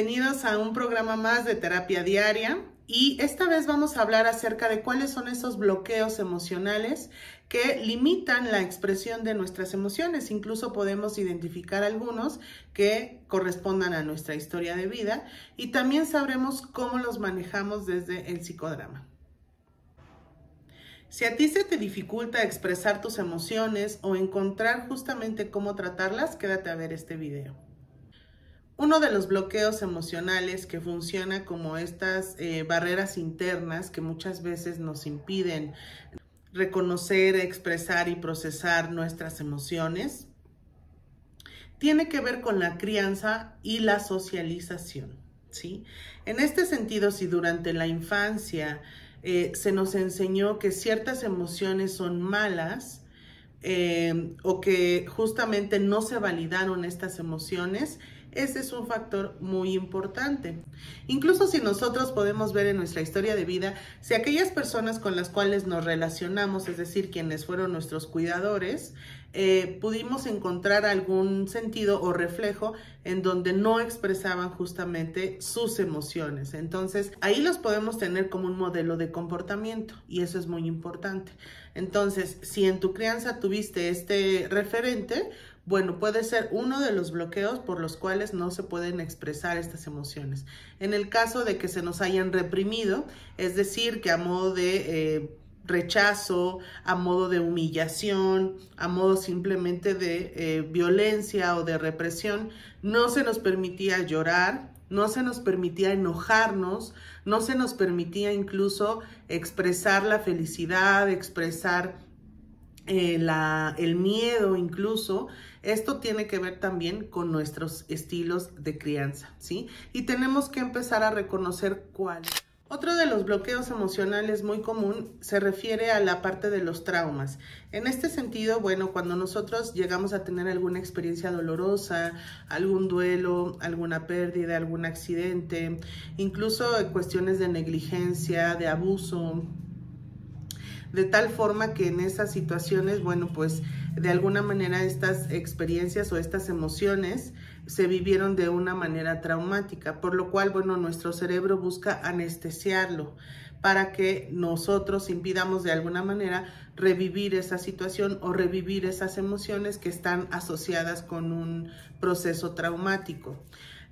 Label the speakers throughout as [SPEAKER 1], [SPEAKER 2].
[SPEAKER 1] bienvenidos a un programa más de terapia diaria y esta vez vamos a hablar acerca de cuáles son esos bloqueos emocionales que limitan la expresión de nuestras emociones. Incluso podemos identificar algunos que correspondan a nuestra historia de vida y también sabremos cómo los manejamos desde el psicodrama. Si a ti se te dificulta expresar tus emociones o encontrar justamente cómo tratarlas, quédate a ver este video. Uno de los bloqueos emocionales que funciona como estas barreras internas que muchas veces nos impiden reconocer, expresar y procesar nuestras emociones, tiene que ver con la crianza y la socialización, ¿sí? En este sentido, si durante la infancia se nos enseñó que ciertas emociones son malas o que justamente no se validaron estas emociones, ese es un factor muy importante. Incluso si nosotros podemos ver en nuestra historia de vida, si aquellas personas con las cuales nos relacionamos, es decir, quienes fueron nuestros cuidadores, pudimos encontrar algún sentido o reflejo en donde no expresaban justamente sus emociones. Entonces, ahí los podemos tener como un modelo de comportamiento y eso es muy importante. Entonces, si en tu crianza tuviste este referente, bueno, puede ser uno de los bloqueos por los cuales no se pueden expresar estas emociones. En el caso de que se nos hayan reprimido, es decir, que a modo de rechazo, a modo de humillación, a modo simplemente de violencia o de represión, no se nos permitía llorar, no se nos permitía enojarnos, no se nos permitía incluso expresar la felicidad, expresar el miedo incluso. Esto tiene que ver también con nuestros estilos de crianza, ¿sí? Y tenemos que empezar a reconocer cuáles. Otro de los bloqueos emocionales muy común se refiere a la parte de los traumas. En este sentido, bueno, cuando nosotros llegamos a tener alguna experiencia dolorosa, algún duelo, alguna pérdida, algún accidente, incluso cuestiones de negligencia, de abuso, de tal forma que en esas situaciones, bueno, pues de alguna manera estas experiencias o estas emociones se vivieron de una manera traumática, por lo cual, bueno, nuestro cerebro busca anestesiarlo para que nosotros impidamos de alguna manera revivir esa situación o revivir esas emociones que están asociadas con un proceso traumático.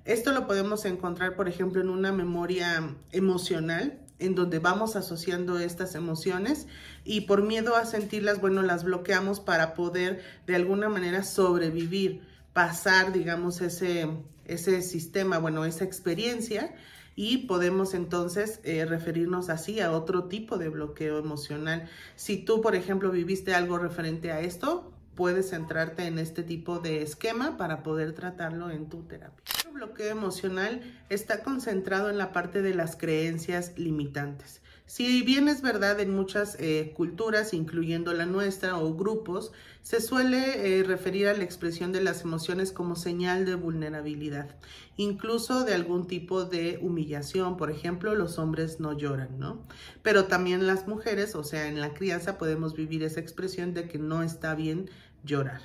[SPEAKER 1] Esto lo podemos encontrar, por ejemplo, en una memoria emocional, en donde vamos asociando estas emociones y por miedo a sentirlas, bueno, las bloqueamos para poder de alguna manera sobrevivir, pasar, digamos, ese sistema, bueno, esa experiencia, y podemos entonces referirnos así a otro tipo de bloqueo emocional. Si tú, por ejemplo, viviste algo referente a esto, puedes centrarte en este tipo de esquema para poder tratarlo en tu terapia. El bloqueo emocional está concentrado en la parte de las creencias limitantes. Si bien es verdad en muchas culturas, incluyendo la nuestra o grupos, se suele referir a la expresión de las emociones como señal de vulnerabilidad, incluso de algún tipo de humillación. Por ejemplo, los hombres no lloran, ¿no? Pero también las mujeres, o sea, en la crianza podemos vivir esa expresión de que no está bien llorar.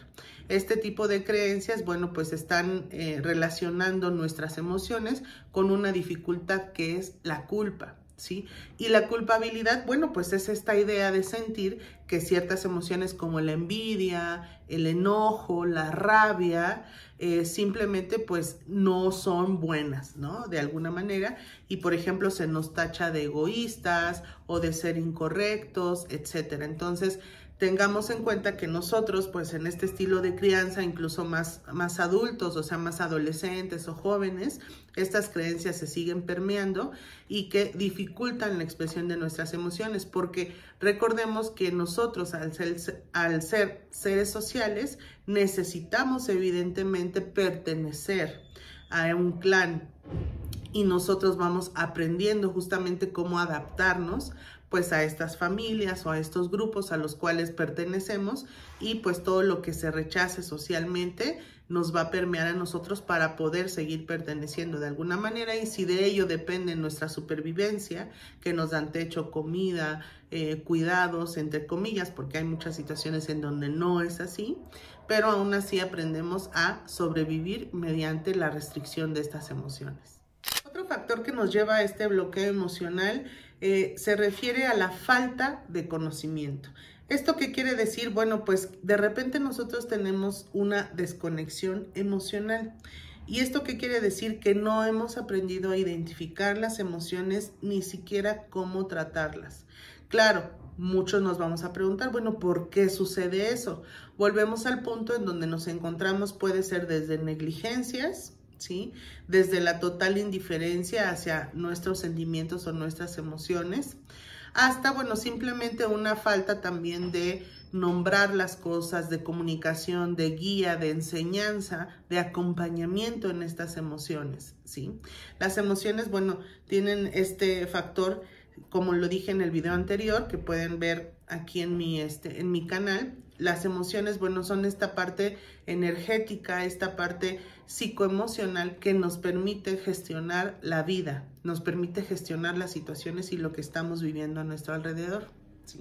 [SPEAKER 1] Este tipo de creencias, bueno, pues están relacionando nuestras emociones con una dificultad que es la culpa, ¿sí? Y la culpabilidad, bueno, pues es esta idea de sentir que ciertas emociones como la envidia, el enojo, la rabia, simplemente pues no son buenas, ¿no? De alguna manera, y por ejemplo se nos tacha de egoístas o de ser incorrectos, etcétera. Entonces, tengamos en cuenta que nosotros, pues en este estilo de crianza, incluso más adultos, o sea, más adolescentes o jóvenes, estas creencias se siguen permeando y que dificultan la expresión de nuestras emociones, porque recordemos que nosotros, al ser seres sociales, necesitamos evidentemente pertenecer a un clan y nosotros vamos aprendiendo justamente cómo adaptarnos pues a estas familias o a estos grupos a los cuales pertenecemos, y pues todo lo que se rechace socialmente nos va a permear a nosotros para poder seguir perteneciendo de alguna manera, y si de ello depende nuestra supervivencia, que nos dan techo, comida, cuidados, entre comillas, porque hay muchas situaciones en donde no es así, pero aún así aprendemos a sobrevivir mediante la restricción de estas emociones. Otro factor que nos lleva a este bloqueo emocional se refiere a la falta de conocimiento. ¿Esto qué quiere decir? Bueno, pues de repente nosotros tenemos una desconexión emocional. ¿Y esto qué quiere decir? Que no hemos aprendido a identificar las emociones, ni siquiera cómo tratarlas. Claro, muchos nos vamos a preguntar, bueno, ¿por qué sucede eso? Volvemos al punto en donde nos encontramos, puede ser desde negligencias, ¿sí? Desde la total indiferencia hacia nuestros sentimientos o nuestras emociones, hasta, bueno, simplemente una falta también de nombrar las cosas, de comunicación, de guía, de enseñanza, de acompañamiento en estas emociones, ¿sí? Las emociones, bueno, tienen este factor, como lo dije en el video anterior, que pueden ver aquí en mi canal. Las emociones, bueno, son esta parte energética, esta parte psicoemocional que nos permite gestionar la vida, nos permite gestionar las situaciones y lo que estamos viviendo a nuestro alrededor, ¿sí?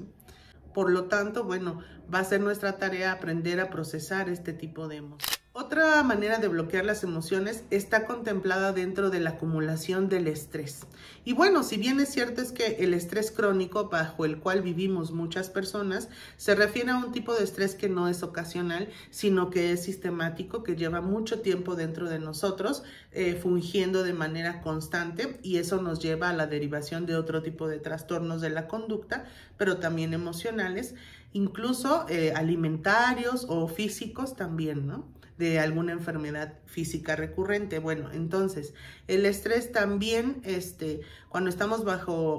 [SPEAKER 1] Por lo tanto, bueno, va a ser nuestra tarea aprender a procesar este tipo de emociones. Otra manera de bloquear las emociones está contemplada dentro de la acumulación del estrés. Y bueno, si bien es cierto es que el estrés crónico bajo el cual vivimos muchas personas se refiere a un tipo de estrés que no es ocasional, sino que es sistemático, que lleva mucho tiempo dentro de nosotros, fungiendo de manera constante, y eso nos lleva a la derivación de otro tipo de trastornos de la conducta, pero también emocionales, incluso alimentarios o físicos también, ¿no? De alguna enfermedad física recurrente. Bueno, entonces, el estrés también, cuando estamos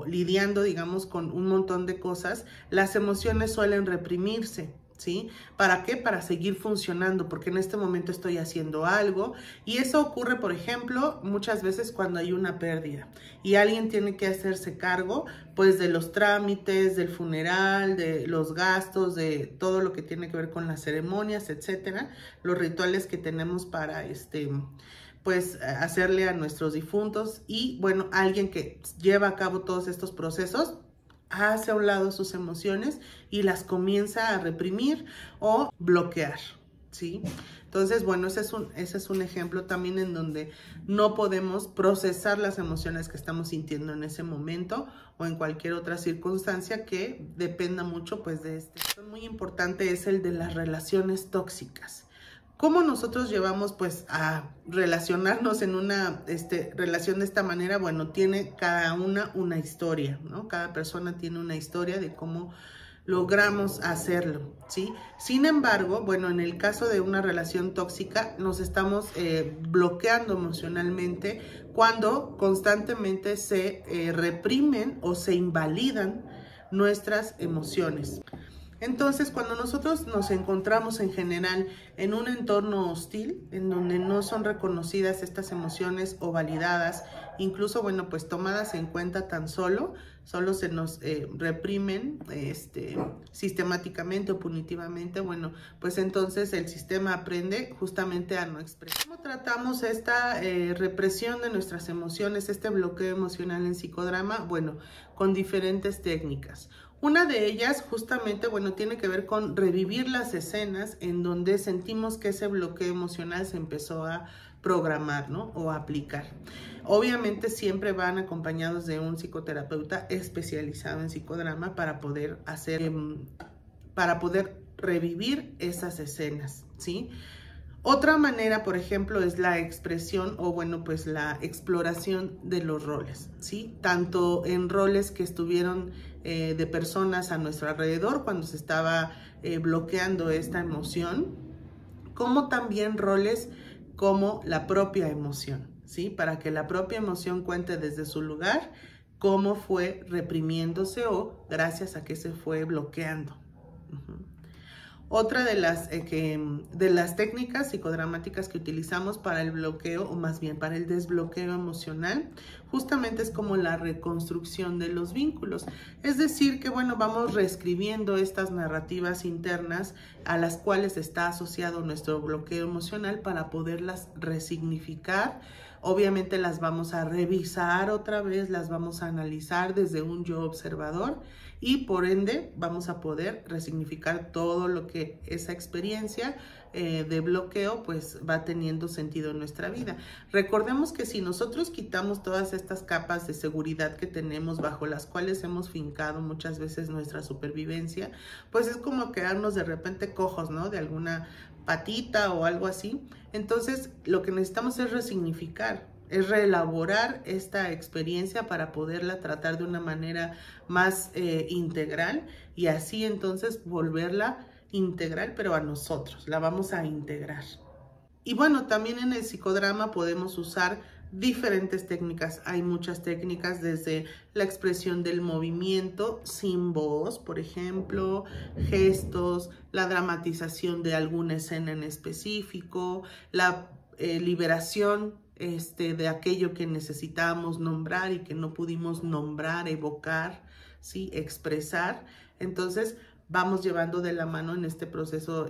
[SPEAKER 1] lidiando, digamos, con un montón de cosas, las emociones suelen reprimirse, ¿sí? ¿Para qué? Para seguir funcionando, porque en este momento estoy haciendo algo, y eso ocurre, por ejemplo, muchas veces cuando hay una pérdida y alguien tiene que hacerse cargo, pues, de los trámites, del funeral, de los gastos, de todo lo que tiene que ver con las ceremonias, etcétera, los rituales que tenemos para, pues, hacerle a nuestros difuntos. Y bueno, alguien que lleva a cabo todos estos procesos hace a un lado sus emociones y las comienza a reprimir o bloquear, ¿sí? Entonces, bueno, ese es un ejemplo también en donde no podemos procesar las emociones que estamos sintiendo en ese momento o en cualquier otra circunstancia que dependa mucho, pues, de Muy importante es el de las relaciones tóxicas. ¿Cómo nosotros llevamos, pues, a relacionarnos en una relación de esta manera? Bueno, tiene cada una historia, ¿no? Cada persona tiene una historia de cómo logramos hacerlo, ¿sí? Sin embargo, bueno, en el caso de una relación tóxica, nos estamos bloqueando emocionalmente cuando constantemente se reprimen o se invalidan nuestras emociones. Entonces, cuando nosotros nos encontramos en general en un entorno hostil, en donde no son reconocidas estas emociones o validadas, incluso, bueno, pues tomadas en cuenta solo se nos reprimen sistemáticamente o punitivamente, bueno, pues entonces el sistema aprende justamente a no expresar. ¿Cómo tratamos esta represión de nuestras emociones, este bloqueo emocional en psicodrama? Bueno, con diferentes técnicas. Una de ellas justamente, bueno, tiene que ver con revivir las escenas en donde sentimos que ese bloqueo emocional se empezó a programar, ¿no? O a aplicar. Obviamente siempre van acompañados de un psicoterapeuta especializado en psicodrama para poder revivir esas escenas, ¿sí? Otra manera, por ejemplo, es la expresión o, bueno, pues la exploración de los roles, ¿sí? Tanto en roles que estuvieron de personas a nuestro alrededor cuando se estaba bloqueando esta emoción, como también roles como la propia emoción, ¿sí? Para que la propia emoción cuente desde su lugar cómo fue reprimiéndose o gracias a que se fue bloqueando. Otra de las técnicas psicodramáticas que utilizamos para el bloqueo, o más bien para el desbloqueo emocional, justamente es como la reconstrucción de los vínculos. Es decir, que bueno, vamos reescribiendo estas narrativas internas a las cuales está asociado nuestro bloqueo emocional para poderlas resignificar. Obviamente las vamos a revisar otra vez, las vamos a analizar desde un yo observador y por ende vamos a poder resignificar todo lo que esa experiencia de bloqueo pues va teniendo sentido en nuestra vida. Recordemos que si nosotros quitamos todas estas capas de seguridad que tenemos bajo las cuales hemos fincado muchas veces nuestra supervivencia, pues es como quedarnos de repente cojos, ¿no? De alguna patita o algo así. Entonces lo que necesitamos es resignificar, es reelaborar esta experiencia para poderla tratar de una manera más integral y así entonces volverla integral, pero a nosotros, la vamos a integrar. Y bueno, también en el psicodrama podemos usar diferentes técnicas. Hay muchas técnicas, desde la expresión del movimiento sin voz, por ejemplo, gestos, la dramatización de alguna escena en específico, la liberación de aquello que necesitábamos nombrar y que no pudimos nombrar, evocar, ¿sí? Expresar. Entonces, vamos llevando de la mano en este proceso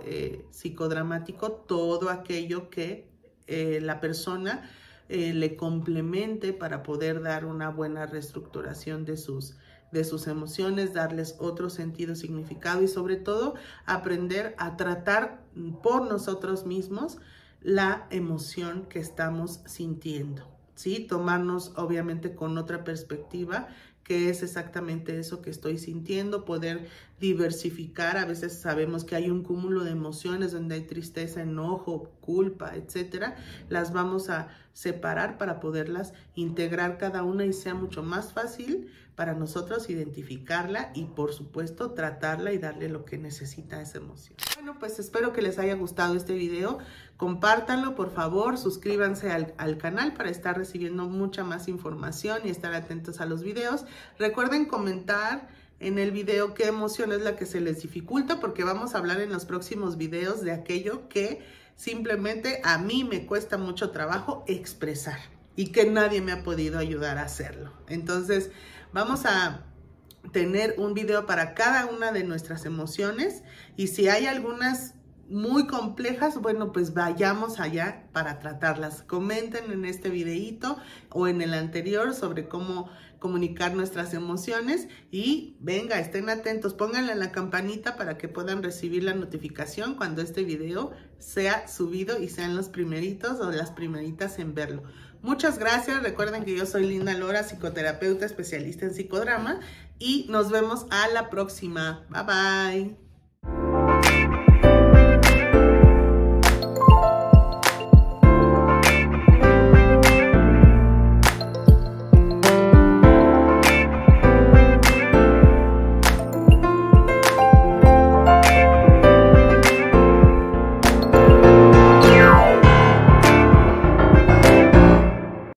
[SPEAKER 1] psicodramático todo aquello que la persona le complemente para poder dar una buena reestructuración de sus emociones, darles otro sentido, significado y sobre todo aprender a tratar por nosotros mismos la emoción que estamos sintiendo, ¿sí? Tomarnos obviamente con otra perspectiva, que es exactamente eso que estoy sintiendo, poder diversificar. A veces sabemos que hay un cúmulo de emociones donde hay tristeza, enojo, culpa, etcétera. Las vamos a separar para poderlas integrar cada una y sea mucho más fácil para nosotros identificarla y por supuesto tratarla y darle lo que necesita esa emoción. Bueno, pues espero que les haya gustado este video. Compártanlo, por favor, suscríbanse al canal para estar recibiendo mucha más información y estar atentos a los videos. Recuerden comentar en el video qué emoción es la que se les dificulta, porque vamos a hablar en los próximos videos de aquello que simplemente a mí me cuesta mucho trabajo expresar y que nadie me ha podido ayudar a hacerlo. Entonces, vamos a tener un video para cada una de nuestras emociones y si hay algunas muy complejas, bueno, pues vayamos allá para tratarlas. Comenten en este videíto o en el anterior sobre cómo comunicar nuestras emociones y venga, estén atentos, pónganle en la campanita para que puedan recibir la notificación cuando este video sea subido y sean los primeritos o las primeritas en verlo. Muchas gracias, recuerden que yo soy Linda Lora, psicoterapeuta especialista en psicodrama y nos vemos a la próxima. Bye bye.